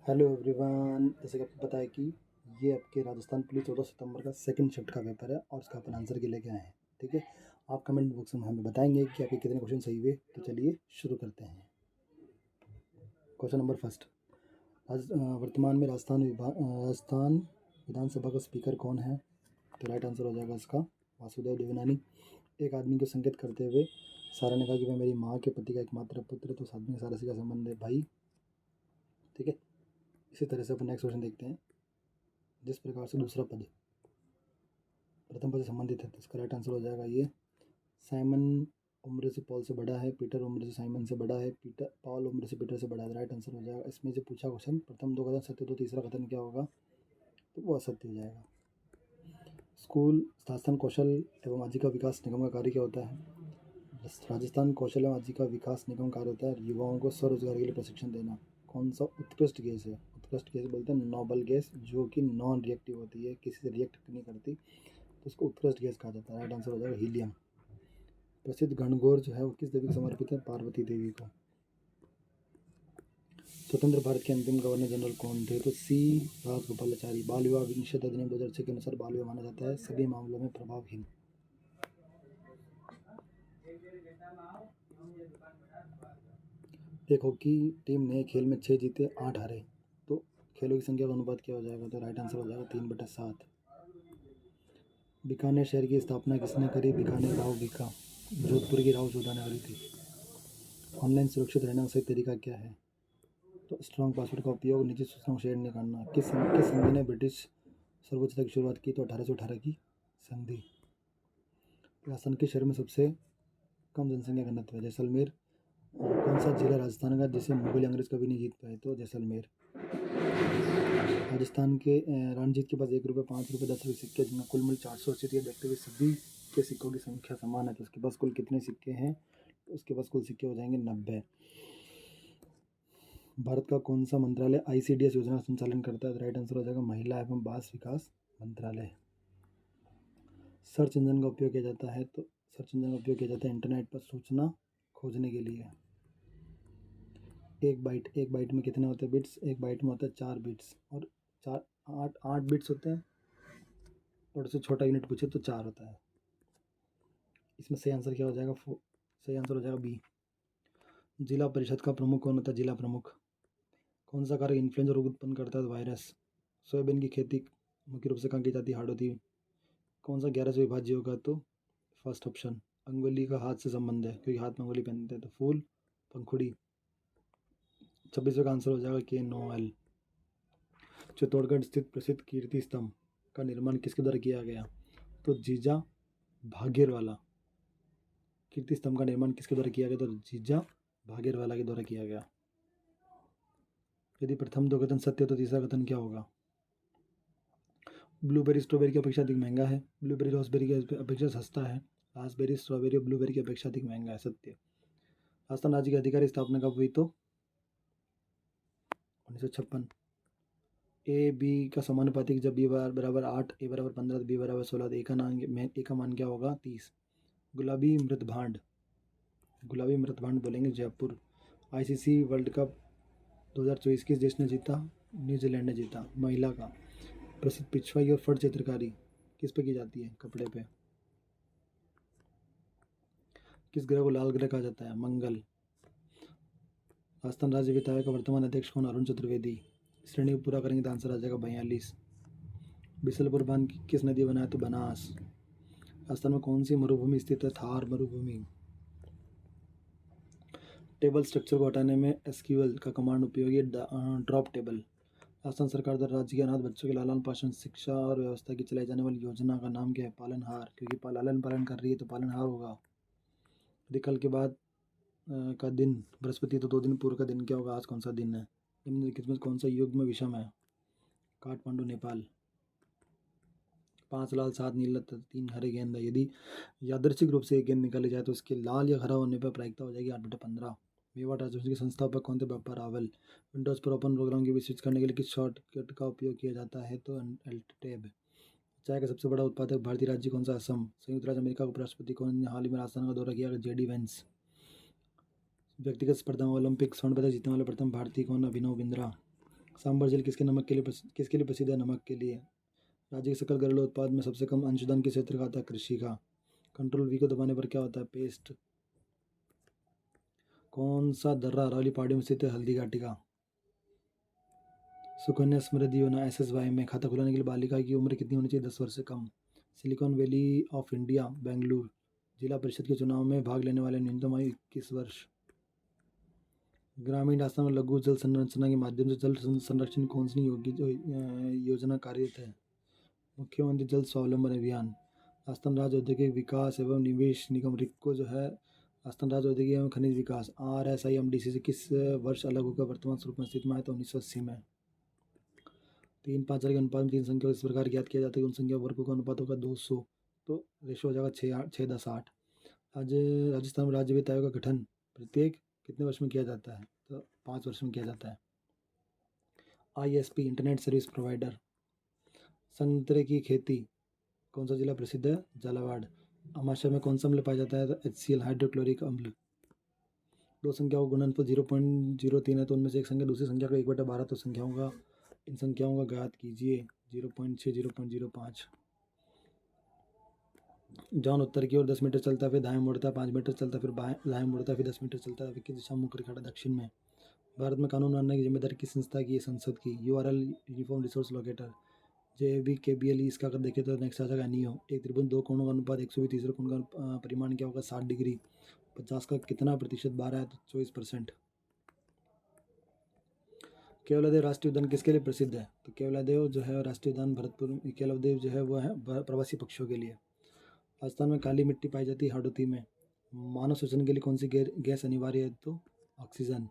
Hello everyone. जैसे कि आपको पता है कि ये आपके राजस्थान पुलिस 14 सितंबर का सेकंड शिफ्ट का पेपर है और उसका अपन आंसर के लेके आए हैं। ठीक है, आप कमेंट बॉक्स में हमें बताएंगे कि आपके कितने क्वेश्चन सही हुए। तो चलिए शुरू करते हैं। Question number first. वर्तमान में राजस्थान विधानसभा का स्पीकर कौन है? तो राइट आंसर हो जाएगा इसका वासुदेव देवनानी। एक आदमी को संकेत करते हुए सारा ने कहा कि वह मेरी माँ के पति का एकमात्र पुत्र है, तो उस आदमी के सारा का संबंध है भाई। ठीक है, इसी तरह से अपन नेक्स्ट क्वेश्चन देखते हैं। जिस प्रकार से दूसरा पद प्रथम पद से संबंधित है, तो इसका राइट आंसर हो जाएगा ये। साइमन उम्र से पॉल से बड़ा है, पीटर उम्र से साइमन से बड़ा है, पॉल उम्र से पीटर से बड़ा है। राइट आंसर हो जाएगा। इसमें जो पूछा क्वेश्चन प्रथम दो कथन सत्य तो तीसरा कथन क्या होगा? तो वो असत्य हो जाएगा। स्कूल शासन कौशल एवं आजीविका विकास निगम का कार्य क्या होता है? राजस्थान कौशल एवं आजीविका विकास निगम कार्य होता है युवाओं को स्वरोजगार के लिए प्रशिक्षण देना। कौन सा उत्कृष्ट गैस है? उत्कृष्ट गैस बोलते हैं नोबल गैस, जो कि नॉन रिएक्टिव होती है, किसी से रिएक्ट नहीं करती, तो उसको उत्कृष्ट गैस कहा जाता है। राइट आंसर हो जाएगा हीलियम। प्रसिद्ध गणगौर जो है वो किस देवी को समर्पित है? पार्वती देवी को। स्वतंत्र भारत के अंतिम गवर्नर जनरल कौन थे? तो सी राजगोपालाचारी। बाल विवाह निषेध अधिनियम 2006 के अनुसार बाल विवाह माना जाता है सभी मामलों में प्रभावहीन। एक हॉकी टीम ने खेल में 6 जीते 8 हारे, तो खेलों की संख्या का अनुपात क्या हो जाएगा? तो राइट आंसर हो जाएगा 3/7। बीकानेर शहर की स्थापना किसने करी? बीकानेर राव बीका। जोधपुर की राव जोधा ने करी थी। ऑनलाइन सुरक्षित रहने का सही तरीका क्या है? तो स्ट्रॉन्ग पासवर्ड का उपयोग, निजी सूचनाओं को शेयर नहीं करना। किस संधि ने ब्रिटिश सर्वोच्चता की शुरुआत की? तो 1818 की संधि। राजस्थान के शहर में सबसे कम जनसंख्या घनत्व है? जैसलमेर। कौन सा जिला राजस्थान का जिसे मुगल अंग्रेज कभी नहीं जीत पाए? तो जैसलमेर। राजस्थान के रणजीत के पास 1 रुपये, 5 रुपये, 10 रुपये सिक्के, जिनका कुल मूल्य 480 है। देखते हुए सभी के सिक्कों की संख्या समान है, तो उसके पास कुल कितने सिक्के हैं? तो उसके पास कुल सिक्के हो जाएंगे 90। भारत का कौन सा मंत्रालय ICDS योजना का संचालन करता है? राइट आंसर हो जाएगा महिला एवं बाल विकास मंत्रालय। सर्च इंजन का उपयोग किया जाता है? तो सर्च इंजन का उपयोग किया जाता है इंटरनेट पर सूचना खोजने के लिए। एक बाइट में कितने होते हैं बिट्स? एक बाइट में होता है 4 बिट्स, और 8 बिट्स होते हैं, और उससे छोटा यूनिट पूछे तो 4 होता है। इसमें सही आंसर क्या हो जाएगा? सही आंसर हो जाएगा बी। जिला परिषद का प्रमुख कौन होता है? जिला प्रमुख। कौन सा कारक इन्फ्लुएंजा रोग उत्पन्न करता है? वायरस। सोयाबीन की खेती मुख्य रूप से कहाँ की जाती है? हाड़ौती। कौन सा 11 से विभाज्य होगा? तो फर्स्ट ऑप्शन। अंगुली का हाथ से संबंध है, क्योंकि हाथ में अंगुली पहनते हैं। तो फूल, पंखुड़ी। 26वें का आंसर हो जाएगा KNOL। चित्तौड़गढ़ स्थित प्रसिद्ध कीर्ति स्तंभ का निर्माण किसके द्वारा किया गया? तो जीजा भागीरवाला। कीर्ति स्तंभ का निर्माण किसके द्वारा किया गया? तो जीजा भागीरवाला के द्वारा किया गया। यदि प्रथम दो कथन सत्य तो तीसरा कथन क्या होगा? ब्लूबेरी स्ट्रॉबेरी की अपेक्षा अधिक महंगा है। ब्लूबेरी रास्पबेरी की अपेक्षा सस्ता है। रास्पबेरी स्ट्रॉबेरी और ब्लूबेरी की अपेक्षा अधिक महंगा है। सत्य। राजस्थान राज्य की आधिकारिक स्थापना कब हुई? तो 1956। A B का समानुपातिक जब B बराबर 8, A बराबर 15, B बराबर 16, तो A का मान क्या होगा? 30। गुलाबी मृतभांड बोलेंगे जयपुर। ICC वर्ल्ड कप 2024 किस देश ने जीता? न्यूजीलैंड ने जीता। महिला का प्रसिद्ध पिछवाई और फट चित्रकारी किस पे की जाती है? कपड़े पे। किस ग्रह को लाल ग्रह कहा जाता है? मंगल। राजस्थान राज्य विधायक का वर्तमान अध्यक्ष कौन? अरुण चतुर्वेदी। श्रेणी को पूरा करेंगे तो आंसर आ जाएगा 42। बिसलपुर बांध किस नदी बनाया? तो बनास। राजस्थान में कौन सी मरुभूमि स्थित है? थार मरुभूमि। टेबल स्ट्रक्चर को हटाने में SQL का कमांड उपयोगी है? Drop table. राजस्थान सरकार द्वारा राज्य के अनाथ बच्चों के लालन पालन शिक्षा और व्यवस्था की चलाई जाने वाली योजना का नाम क्या है? पालनहार, क्योंकि लालन पालन कर रही है तो पालनहार होगा। यदि कल के बाद का दिन बृहस्पति तो 2 दिन पूर्व का दिन क्या होगा? आज कौन सा दिन है? निम्नलिखित में कौन सा युग में विषम है? काठमांडू नेपाल। 5 लाल 7 नीला 3 हरे गेंद है। यदि यादृच्छिक रूप से एक गेंद निकाली जाए तो उसके लाल या हरा होने पर प्रायिकता हो जाएगी 8/15। मेवाड़ राजवंश के संस्थापक कौन थे? बप्पा रावल। विंडोज पर ओपन प्रोग्राम की स्विच करने के लिए किस शॉर्टकट का उपयोग किया जाता है? तो Alt टैब। चाय का सबसे बड़ा उत्पादक भारतीय राज्य कौन सा? असम। संयुक्त राज्य अमेरिका के उपराष्ट्रपति कौन ने हाल ही में राजस्थान का दौरा किया? JD Vance. व्यक्तिगत स्पर्धा में ओलंपिक स्वर्ण पदक जीतने वाले प्रथम भारतीय कौन? अभिनव बिंद्रा। सांभर झील किसके लिए प्रसिद्ध है? नमक के लिए। राज्य के सकल घरेलू उत्पाद में सबसे कम अंशदान किस क्षेत्र का आता है? कृषि का। कंट्रोल वी को दबाने पर क्या होता है? पेस्ट। कौन सा दर्रा अरावली पहाड़ी में स्थित है? हल्दी घाटी का। सुकन्या समृद्धि योजना SSY में खाता खुलाने के लिए बालिका की उम्र कितनी होनी चाहिए? 10 वर्ष से कम। Silicon valley of India Bengaluru जिला परिषद के चुनाव में भाग लेने वाले न्यूनतम आयु 21 वर्ष। ग्रामीण राजस्थान में लघु जल संरचना के माध्यम से जल संरक्षण कौन सी योजना कार्यरत है? मुख्यमंत्री जल स्वावलंबन अभियान। राजस्थान राज्य औद्योगिक विकास एवं निवेश निगम रिक्को जो है राजस्थान राज्य औद्योगिक एवं खनिज विकास RSIMDC से किस वर्ष अलग होकर वर्तमान स्वरूप में स्थित में है? तो 1980 में। 3-5 के अनुपात में तीन संख्या को इस प्रकार ज्ञात किया जाता है कि उन संख्या वर्गों का अनुपात होगा 200, तो रेशो हो जाएगा 6:10:8। राजस्थान में राज्य वित्त आयोग का गठन प्रत्येक कितने वर्ष में किया जाता है? तो 5 वर्ष में किया जाता है। ISP internet service provider. संतरे की खेती कौन सा जिला प्रसिद्ध है? झालावाड़। अमाशय में कौन सा अम्ल पाया जाता है? तो HCl हाइड्रोक्लोरिक अम्ल। दो संख्याओं का गुणनफल 0.03 है, तो उनमें से एक संख्या दूसरी संख्या को 1/12, तो संख्याओं का इन संख्याओं का ज्ञात कीजिए। 0.6, 0.05। जॉन उत्तर की ओर 10 मीटर चलता है, फिर दाएं मुड़ता है, 5 मीटर चलता है, फिर दाएं मुड़ता है, फिर 10 मीटर चलता है, फिर किस दिशा में मुकर खड़ा? दक्षिण में। भारत में कानून बनाने की जिम्मेदारी किस संस्था की है? संसद की। URL uniform resource locator. JAVKBLE इसका अगर देखें तो नेक्स्ट आ जाएगा NEO। एक त्रिभुज दो कोणों का अनुपात 120, तीसरे कोण का परिमाण क्या होगा? 60 डिग्री। 50 का कितना प्रतिशत? 12 है, तो 24%। केवलादेव राष्ट्रीय उद्यान किसके लिए प्रसिद्ध है? तो केवलादेव जो है राष्ट्रीय उद्यान भरतपुर केवलादेव जो है वो है प्रवासी पक्षियों के लिए। राजस्थान में काली मिट्टी पाई जाती है हाड़ौती में। मानव श्वसन के लिए कौन सी गैस अनिवार्य है? तो oxygen.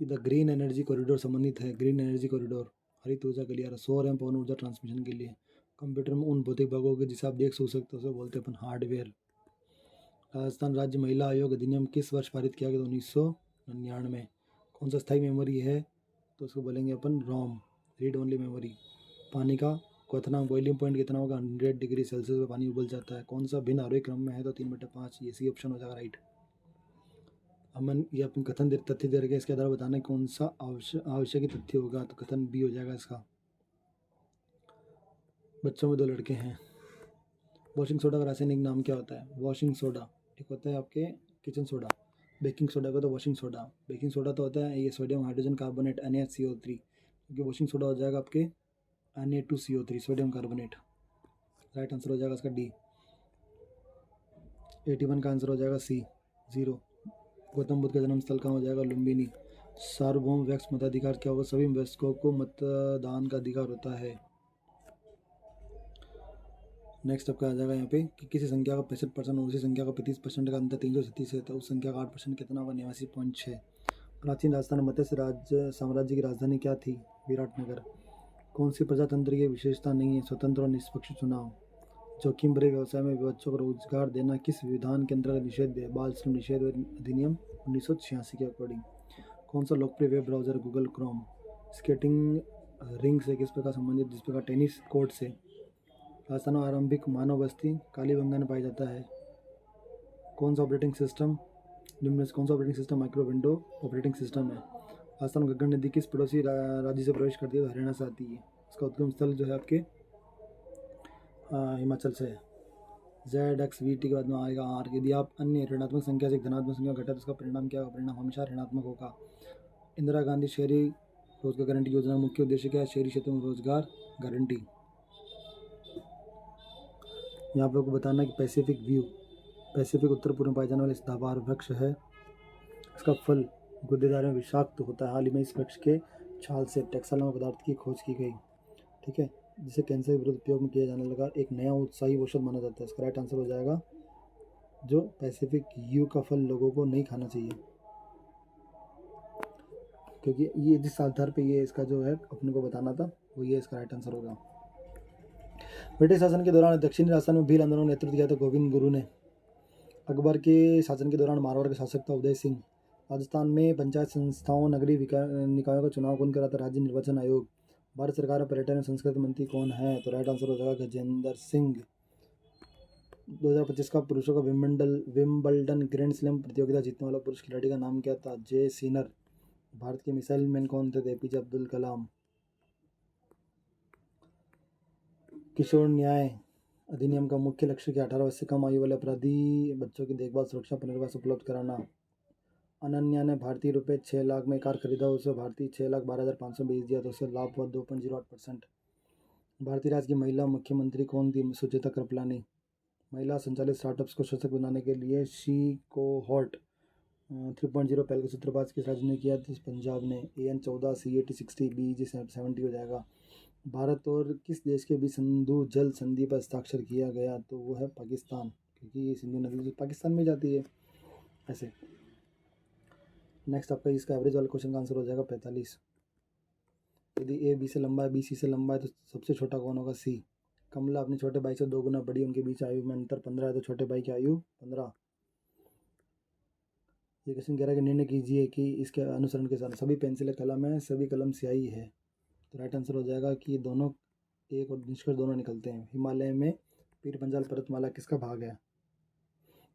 The green energy corridor संबंधित है। ग्रीन एनर्जी कॉरिडोर हरित ऊर्जा गलियारा, सौर एवं पवन ऊर्जा ट्रांसमिशन के लिए। कंप्यूटर में उन भौतिक भागों के जिसे आप देख सकते हो उसे बोलते हैं अपन हार्डवेयर। राजस्थान राज्य महिला आयोग अधिनियम किस वर्ष पारित किया गया? 1999। कौन सा स्थायी मेमोरी है? तो उसको बोलेंगे अपन रोम, रीड ओनली मेमोरी। पानी का क्वथनांक बॉइलिंग पॉइंट कितना होगा? 100 डिग्री सेल्सियस में पानी उबल जाता है। कौन सा भिन्न आरोही क्रम में है? तो 3/5। ये सी ऑप्शन हो जाएगा राइट। अमन ये अपन कथन तथ्य दे रखे, इसके आधार बताना कौन सा आवश्यक तथ्य होगा? तो कथन बी हो जाएगा इसका। बच्चों में 2 लड़के हैं। वॉशिंग सोडा का रासायनिक नाम क्या होता है? वॉशिंग सोडा एक होता है आपके किचन सोडा, बेकिंग सोडा का तो वॉशिंग सोडा। बेकिंग सोडा तो होता है ये सोडियम हाइड्रोजन कार्बोनेट NaCO3, क्योंकि वॉशिंग सोडा हो जाएगा आपके Na2CO3 sodium carbonate. Right answer हो जाएगा इसका डी। 81 का आंसर हो जाएगा C 0। गौतम बुद्ध का जन्म स्थल कहाँ हो जाएगा? लुम्बिनी। सार्वभौम वयस्क मताधिकार क्या होगा? सभी वयस्कों को मतदान का अधिकार होता है। नेक्स्ट आपका आ जाएगा यहाँ पे कि किसी संख्या का 65% और उसी संख्या का 35% का अंतर 337 है, तो उस संख्या का 8% कितना होगा? 89.6। प्राचीन राजस्थान मत्स्य साम्राज्य की राजधानी क्या थी? विराटनगर। कौन सी प्रजातंत्र की विशेषता नहीं है? स्वतंत्र और निष्पक्ष चुनाव। जोखिम भरे व्यवसाय में बच्चों को रोजगार देना किस विधान के अंतर्गत निषेध है? बाल श्रम निषेध अधिनियम 1986 के अकॉर्डिंग। कौन सा लोकप्रिय web browser? Google Chrome. Skating ring से किस प्रकार संबंधित? जिस प्रकार टेनिस कोर्ट से। राजस्थान में आरंभिक मानव बस्ती कालीबंगा में पाया जाता है। कौन सा ऑपरेटिंग सिस्टम निम्न कौन सा operating system micro window operating system है? राजस्थान में घग्गर नदी किस पड़ोसी राज्य से प्रवेश करती है? तो हरियाणा से आती है। इसका उद्गम स्थल जो है आपके हिमाचल से है। ZXVT के बाद में आएगा R। यदि आप अन्य ऋणात्मक संख्या से एक धनात्मक संख्या घटा तो उसका परिणाम क्या होगा? परिणाम हमेशा ऋणात्मक होगा। इंदिरा गांधी शहरी रोजगार गारंटी योजना का मुख्य उद्देश्य क्या है? शहरी क्षेत्रों में रोजगार गारंटी। यहाँ पे आपको बताना है कि पैसिफिक उत्तर पूर्व में पाए जाने वाले इस दाबार वृक्ष है। इसका फल गुद्देदार में विषाक्त होता है। हाल ही में इस वृक्ष के छाल से टेक्साइल नामक पदार्थ की खोज की गई, ठीक है, जिसे कैंसर के विरुद्ध उपयोग में किया जाने लगा। एक नया उत्साही औषध माना जाता है। इसका राइट आंसर हो जाएगा जो पैसिफिक यू का फल लोगों को नहीं खाना चाहिए, क्योंकि ये जिस आधार पे ये इसका जो है अपने को बताना था वो ये इसका राइट आंसर होगा। ब्रिटिश शासन के दौरान दक्षिणी राजस्थान में भील आंदोलन का नेतृत्व किया था गोविंद गुरु ने। अकबर के शासन के दौरान मारवाड़ का शासक था उदय सिंह। राजस्थान में पंचायत संस्थाओं नगरीय निकायों का चुनाव कौन कराता? राज्य निर्वाचन आयोग। भारत सरकार में पर्यटन एवं संस्कृति मंत्री कौन है? तो राइट आंसर हो जाएगा गजेंद्र सिंह। 2025 का पुरुषों का विंबलडन ग्रैंड स्लैम प्रतियोगिता जीतने वाला पुरुष खिलाड़ी का नाम क्या था? जय सिनर। भारत के मिसाइल मैन कौन थे? एपीजे अब्दुल कलाम। किशोर न्याय अधिनियम का मुख्य लक्ष्य क्या? 18 वर्ष से कम आयु वाले अपराधी बच्चों की देखभाल, सुरक्षा, पुनर्वास उपलब्ध कराना। अनन्या ने भारतीय रुपये 6 लाख में कार खरीदा, उसे भारतीय 6,12,500 बेच दिया तो उसे लाभ हुआ 2.08%। भारतीय राज्य की महिला मुख्यमंत्री कौन थी? सुचेता कृपलानी। महिला संचालित स्टार्टअप्स को सशक्त बनाने के लिए शी कोहॉर्ट 3.0 पहल का सूत्रपात किस राज्य ने किया? पंजाब ने। AN 14 CAT 60 BEG 70 हो जाएगा। भारत और किस देश के बीच सिंधु जल संधि पर हस्ताक्षर किया गया? तो वो है पाकिस्तान, क्योंकि ये सिंधु नदी पाकिस्तान में जाती है ऐसे। नेक्स्ट आपका इसका एवरेज वाला क्वेश्चन का आंसर हो जाएगा 45। यदि A B से लंबा है, B C से लंबा है तो सबसे छोटा कौन होगा? C। कमला अपने छोटे भाई से 2 गुना बड़ी, उनके बीच आयु में अंतर 15 है तो छोटे भाई की आयु 15। ये क्वेश्चन कह रहा है कि निर्णय कीजिए कि इसके अनुसरण के साथ सभी पेंसिलें कलम है, सभी कलम स्याही है। तो राइट आंसर हो जाएगा कि दोनों, एक और निष्कर्ष दोनों निकलते हैं। हिमालय में पीर पंजाल पर्वतमाला किसका भाग है?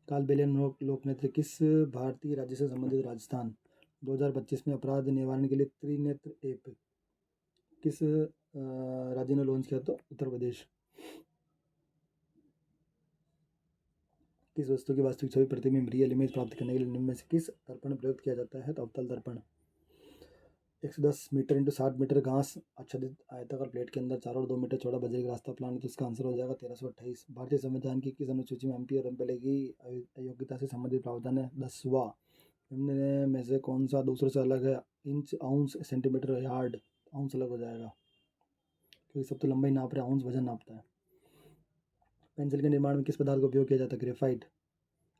कालबेलिया लोक नृत्य किस भारतीय राज्य से संबंधित? राजस्थान। 2025 में अपराध निवारण के लिए त्रिनेत्र ऐप किस राज्य ने लॉन्च किया? तो उत्तर प्रदेश। किस वस्तु की वास्तविक छवि प्रतिबिंब रियल इमेज प्राप्त करने के लिए निम्न में से किस दर्पण प्रयोग किया जाता है? तो अवतल दर्पण। 110 मीटर इंटू 60 मीटर घास आच्छादित आयताकार प्लेट के अंदर 4 और 2 मीटर चौड़ा बजरी का रास्ता प्लान है तो इसका आंसर हो जाएगा 1328। भारतीय संविधान की किस अनुसूची में MP और MPLA की अयोग्यता से संबंधित प्रावधान है? 10वां। निम्न में से कौन सा दूसरे से अलग है? Inch, ounce, centimetre, yard. Ounce अलग हो जाएगा क्योंकि सब तो लंबाई नाप रहे हैं, आउंस वजन नापता है। पेंसिल के निर्माण में किस पदार्थ का उपयोग किया जाता है? ग्रेफाइट।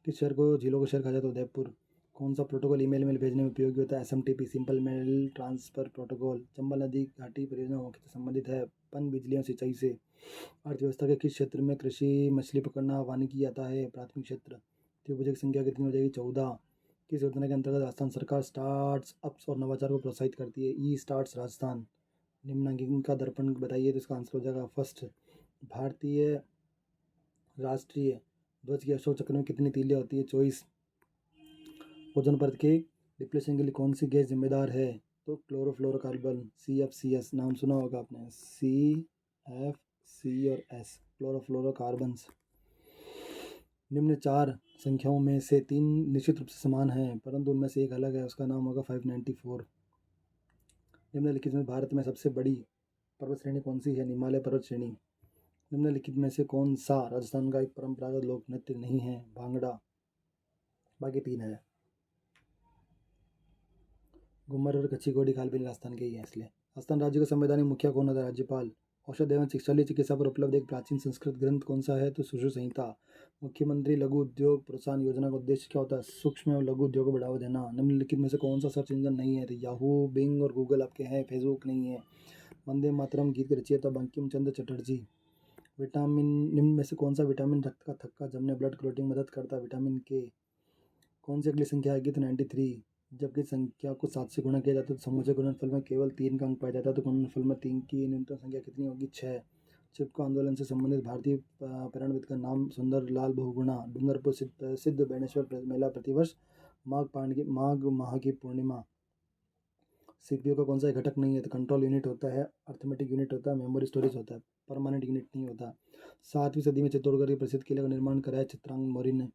किस शहर को झीलों का शहर कहा जाता है? उदयपुर। कौन सा प्रोटोकॉल ईमेल मेल भेजने में उपयोगी होता है? SMTP simple mail transfer protocol. Chambal नदी घाटी परियोजना मुख्यतः संबंधित है पन बिजली और सिंचाई से। अर्थव्यवस्था के किस क्षेत्र में कृषि, मछली पकड़ना, वानिकी आता है? प्राथमिक क्षेत्र। त्रिभुज की संख्या कितनी हो जाएगी? 14। किस योजना के अंतर्गत राजस्थान सरकार स्टार्ट्स अप्स और नवाचार को प्रोत्साहित करती है? ई स्टार्ट्स राजस्थान। निम्नलिखित का दर्पण बताइए तो इसका आंसर हो जाएगा फर्स्ट। भारतीय राष्ट्रीय ध्वज के अशोक चक्र में कितनी तीलियां होती है? 24। ओजोन परत के डिप्लेशन के लिए कौन सी गैस जिम्मेदार है? तो क्लोरोफ्लोरोकार्बन CFCS। नाम सुना होगा आपने, CFC और S, क्लोरोफ्लोरोकार्बन्स। निम्न 4 संख्याओं में से 3 निश्चित रूप से समान हैं परंतु उनमें से एक अलग है, उसका नाम होगा 594। निम्नलिखित में भारत में सबसे बड़ी पर्वत श्रेणी कौन सी है? हिमालय पर्वत श्रेणी। निम्नलिखित में से कौन सा राजस्थान का एक परंपरागत लोक नृत्य नहीं है? भांगड़ा। बाकी 3 है। घूमर और कच्ची घोड़ी कालबेलिया राजस्थान के ही है इसलिए। राजस्थान राज्य का संवैधानिक मुखिया कौन होता है? राज्यपाल। औषध एवं शल्य चिकित्सा पर उपलब्ध एक प्राचीन संस्कृत ग्रंथ कौन सा है? तो सुश्रुत संहिता। मुख्यमंत्री लघु उद्योग प्रोत्साहन योजना का उद्देश्य क्या होता है? सूक्ष्म एवं लघु उद्योग को बढ़ावा देना। निम्नलिखित में से कौन सा सर्च इंजन नहीं है? तो याहू, बिंग और गूगल आपके हैं, फेसबुक नहीं है। वंदे मातरम गीत के रचयिता बंकिम चंद्र चटर्जी। विटामिन, निम्न में से कौन सा विटामिन रक्त का थक्का जमने, ब्लड क्लोटिंग मदद करता है? विटामिन के। कौन सी अगली संख्या आएगी? तो 93। जबकि संख्या को 7 से गुणा किया जाता है तो समूचे गुणनफल में केवल 3 का अंक पाया जाता है तो गुणनफल में 3 की न्यूनतम संख्या कितनी होगी? 6। चिपको आंदोलन से संबंधित भारतीय पर्यावरणविद का नाम? सुंदर लाल बहुगुणा। डूंगरपुर प्रसिद्ध बेणेश्वर मेला प्रतिवर्ष माघ माह की पूर्णिमा। CPU का कौन सा घटक नहीं है? तो कंट्रोल यूनिट होता है, अर्थमेटिक यूनिट होता है, मेमोरी स्टोरेज होता है, परमानेंट यूनिट नहीं होता। 7वीं सदी में चित्तौड़गढ़ के प्रसिद्ध किले का निर्माण कराया चित्रांग मौर्य ने।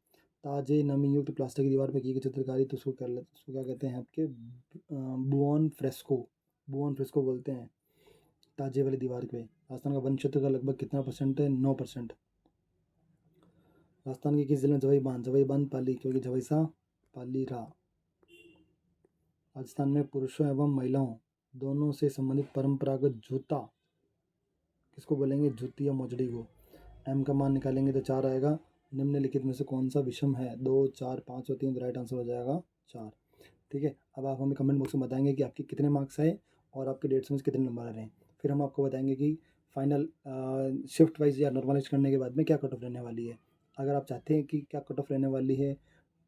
ताजे नमी युक्त प्लास्टिक की दीवार पर की गई चित्रकारी तो उसको क्या कहते हैं आपके? बुऑन फ्रेस्को। बुऑन फ्रेस्को बोलते हैं ताजे वाली दीवार पे। राजस्थान का वन क्षेत्र का लगभग कितना % है? 9%। राजस्थान के किस जिले में जवाई बांध पाली क्योंकि जवाईसा पाली रहा। राजस्थान में पुरुषों एवं महिलाओं दोनों से संबंधित परंपरागत जूता किसको बोलेंगे? जूती या मोजड़ी को। M का मान निकालेंगे तो 4 आएगा। निम्नलिखित में से कौन सा विषम है? 2, 4, 5 और 3। तो राइट आंसर हो जाएगा 4। ठीक है, अब आप हमें कमेंट बॉक्स में बताएंगे कि आपके कितने मार्क्स आए और आपके 150 में कितने नंबर आ रहे हैं। फिर हम आपको बताएंगे कि फाइनल शिफ्ट वाइज या नॉर्मलाइज करने के बाद में क्या कट ऑफ रहने वाली है। अगर आप चाहते हैं कि क्या कट ऑफ रहने वाली है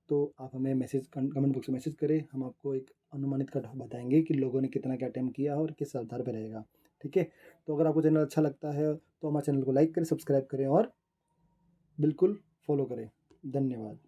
तो आप हमें कमेंट बॉक्स में मैसेज करें, हम आपको एक अनुमानित कट ऑफ बताएंगे कि लोगों ने कितना क्या अटेम्प्ट किया और किस आधार पर रहेगा। ठीक है, तो अगर आपको चैनल अच्छा लगता है तो हमारे चैनल को लाइक करें, सब्सक्राइब करें और बिल्कुल फॉलो करें। धन्यवाद।